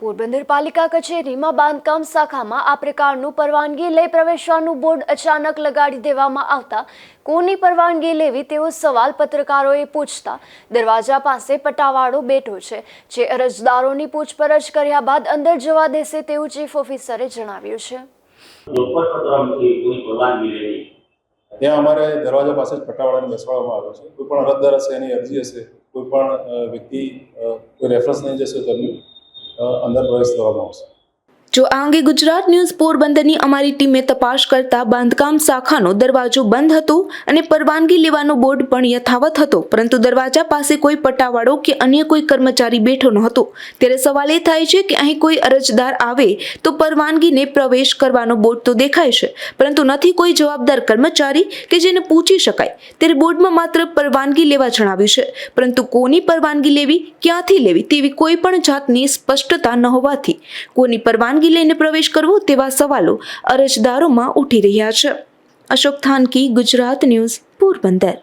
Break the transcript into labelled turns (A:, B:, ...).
A: પોરબંદર પાલિકા કચેરીમાં બાંધકામ શાખામાં આ પ્રકારનું પરવાનગી લઈ પ્રવેશવાનું બોર્ડ અચાનક લગાડી દેવામાં આવતા કોની પરવાનગી લેવી તેવો સવાલ પત્રકારોએ પૂછતા દરવાજા પાસે પટાવાળો બેઠો છે, જે અરજદારોની પૂછપરછ કર્યા બાદ અંદર જવા દેશે તેવું ચીફ ઓફિસરે જણાવ્યું છે।
B: ત્યાં અમારે દરવાજા પાસે જ પટાવાળાને બેસાડવામાં આવ્યો છે। કોઈ પણ અરજદાર હશે, એની અરજી હશે, કોઈ પણ વ્યક્તિ કોઈ રેફરન્સ નહીં જશે તો અંદર પ્રવેશ કરવામાં આવશે।
C: જો આ અંગે ગુજરાત ન્યૂઝ પોરબંદરની અમારી ટીમે તપાસ કરતા બાંધકામ શાખાનો દરવાજો બંધ હતો અને પરવાનગી લેવાનો બોર્ડ પણ યથાવત હતો, પરંતુ દરવાજા પાસે કોઈ પટાવાળો કે અન્ય કોઈ કર્મચારી બેઠો ન હતો। ત્યારે સવાલ એ થાય છે કે અહીં કોઈ અરજદાર આવે તો પરવાનગીને પ્રવેશ કરવાનો બોર્ડ તો દેખાય છે, પરંતુ નથી કોઈ જવાબદાર કર્મચારી કે જેને પૂછી શકાય। ત્યારે બોર્ડમાં માત્ર પરવાનગી લેવા જણાવ્યું છે, પરંતુ કોની પરવાનગી લેવી, ક્યાંથી લેવી તેવી કોઈ પણ જાતની સ્પષ્ટતા ન હોવાથી કોની પરવાનગી લઈને પ્રવેશ કરવો તેવા સવાલો અરજદારોમાં ઉઠી રહ્યા છે। અશોક થાનકી, ગુજરાત ન્યૂઝ, પોરબંદર।